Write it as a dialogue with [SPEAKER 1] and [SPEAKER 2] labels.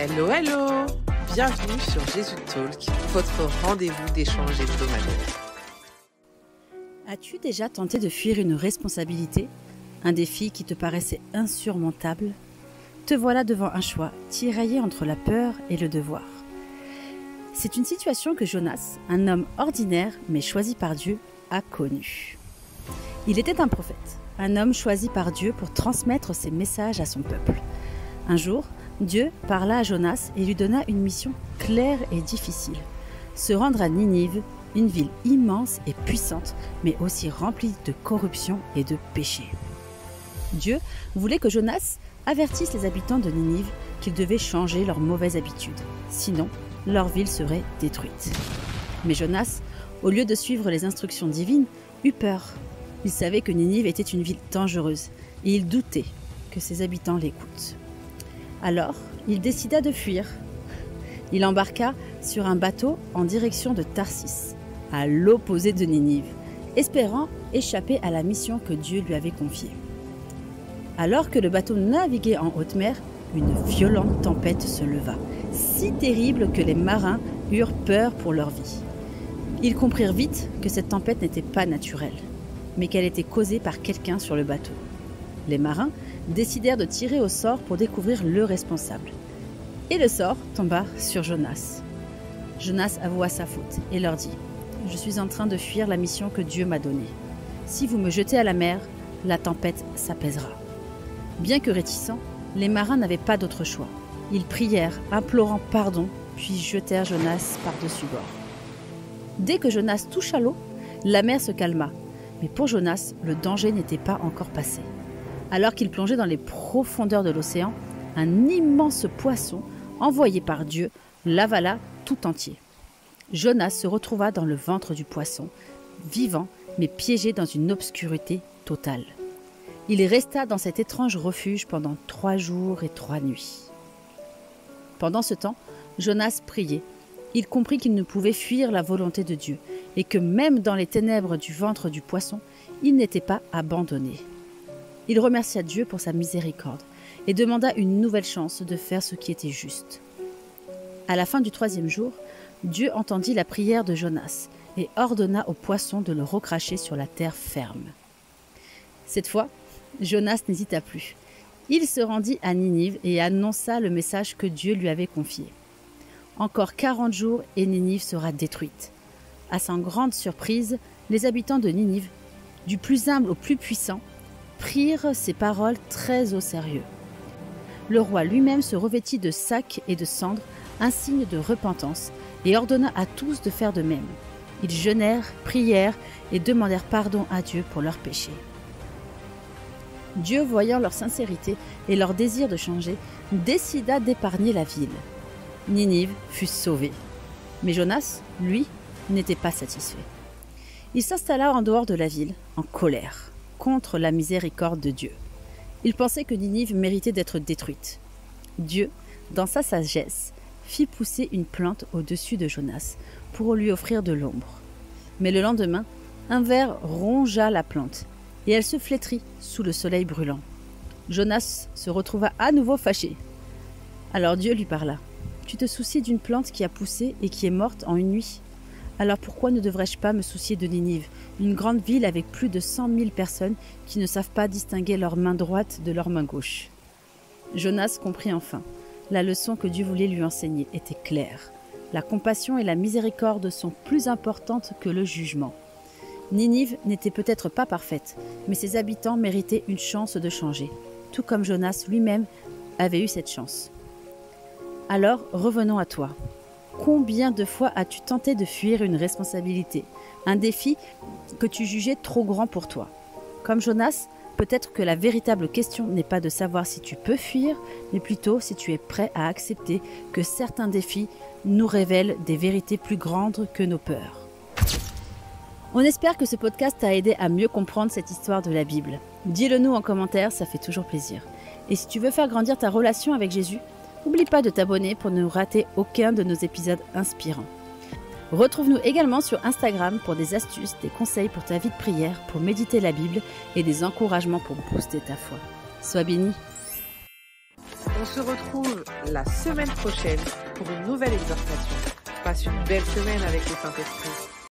[SPEAKER 1] Hello, hello! Bienvenue sur Jésus Talk, votre rendez-vous d'échange hebdomadaire.
[SPEAKER 2] As-tu déjà tenté de fuir une responsabilité, un défi qui te paraissait insurmontable? Te voilà devant un choix, tiraillé entre la peur et le devoir. C'est une situation que Jonas, un homme ordinaire mais choisi par Dieu, a connue. Il était un prophète, un homme choisi par Dieu pour transmettre ses messages à son peuple. Un jour, Dieu parla à Jonas et lui donna une mission claire et difficile. Se rendre à Ninive, une ville immense et puissante, mais aussi remplie de corruption et de péché. Dieu voulait que Jonas avertisse les habitants de Ninive qu'ils devaient changer leurs mauvaises habitudes, sinon leur ville serait détruite. Mais Jonas, au lieu de suivre les instructions divines, eut peur. Il savait que Ninive était une ville dangereuse et il doutait que ses habitants l'écoutent. Alors, il décida de fuir. Il embarqua sur un bateau en direction de Tarsis, à l'opposé de Ninive, espérant échapper à la mission que Dieu lui avait confiée. Alors que le bateau naviguait en haute mer, une violente tempête se leva, si terrible que les marins eurent peur pour leur vie. Ils comprirent vite que cette tempête n'était pas naturelle, mais qu'elle était causée par quelqu'un sur le bateau. Les marins décidèrent de tirer au sort pour découvrir le responsable. Et le sort tomba sur Jonas. Jonas avoua sa faute et leur dit « Je suis en train de fuir la mission que Dieu m'a donnée. Si vous me jetez à la mer, la tempête s'apaisera. » Bien que réticents, les marins n'avaient pas d'autre choix. Ils prièrent, implorant pardon, puis jetèrent Jonas par-dessus bord. Dès que Jonas toucha l'eau, la mer se calma. Mais pour Jonas, le danger n'était pas encore passé. Alors qu'il plongeait dans les profondeurs de l'océan, un immense poisson, envoyé par Dieu, l'avala tout entier. Jonas se retrouva dans le ventre du poisson, vivant mais piégé dans une obscurité totale. Il resta dans cet étrange refuge pendant 3 jours et 3 nuits. Pendant ce temps, Jonas priait. Il comprit qu'il ne pouvait fuir la volonté de Dieu et que même dans les ténèbres du ventre du poisson, il n'était pas abandonné. Il remercia Dieu pour sa miséricorde et demanda une nouvelle chance de faire ce qui était juste. À la fin du 3e jour, Dieu entendit la prière de Jonas et ordonna au poisson de le recracher sur la terre ferme. Cette fois, Jonas n'hésita plus. Il se rendit à Ninive et annonça le message que Dieu lui avait confié. Encore 40 jours et Ninive sera détruite. À sa grande surprise, les habitants de Ninive, du plus humble au plus puissant, prirent ces paroles très au sérieux. Le roi lui-même se revêtit de sacs et de cendres, un signe de repentance, et ordonna à tous de faire de même. Ils jeûnèrent, prièrent et demandèrent pardon à Dieu pour leurs péchés. Dieu, voyant leur sincérité et leur désir de changer, décida d'épargner la ville. Ninive fut sauvée. Mais Jonas, lui, n'était pas satisfait. Il s'installa en dehors de la ville, en colère, contre la miséricorde de Dieu. Il pensait que Ninive méritait d'être détruite. Dieu, dans sa sagesse, fit pousser une plante au-dessus de Jonas pour lui offrir de l'ombre. Mais le lendemain, un ver rongea la plante et elle se flétrit sous le soleil brûlant. Jonas se retrouva à nouveau fâché. Alors Dieu lui parla. « Tu te soucies d'une plante qui a poussé et qui est morte en une nuit ? Alors pourquoi ne devrais-je pas me soucier de Ninive, une grande ville avec plus de 100 000 personnes qui ne savent pas distinguer leur main droite de leur main gauche ?» Jonas comprit enfin. La leçon que Dieu voulait lui enseigner était claire. La compassion et la miséricorde sont plus importantes que le jugement. Ninive n'était peut-être pas parfaite, mais ses habitants méritaient une chance de changer, tout comme Jonas lui-même avait eu cette chance. Alors, revenons à toi. Combien de fois as-tu tenté de fuir une responsabilité, un défi que tu jugeais trop grand pour toi? Comme Jonas, peut-être que la véritable question n'est pas de savoir si tu peux fuir, mais plutôt si tu es prêt à accepter que certains défis nous révèlent des vérités plus grandes que nos peurs. On espère que ce podcast t'a aidé à mieux comprendre cette histoire de la Bible. Dis-le nous en commentaire, ça fait toujours plaisir. Et si tu veux faire grandir ta relation avec Jésus, n'oublie pas de t'abonner pour ne rater aucun de nos épisodes inspirants. Retrouve-nous également sur Instagram pour des astuces, des conseils pour ta vie de prière, pour méditer la Bible et des encouragements pour booster ta foi. Sois béni.
[SPEAKER 1] On se retrouve la semaine prochaine pour une nouvelle exhortation. Passe une belle semaine avec le Saint-Esprit.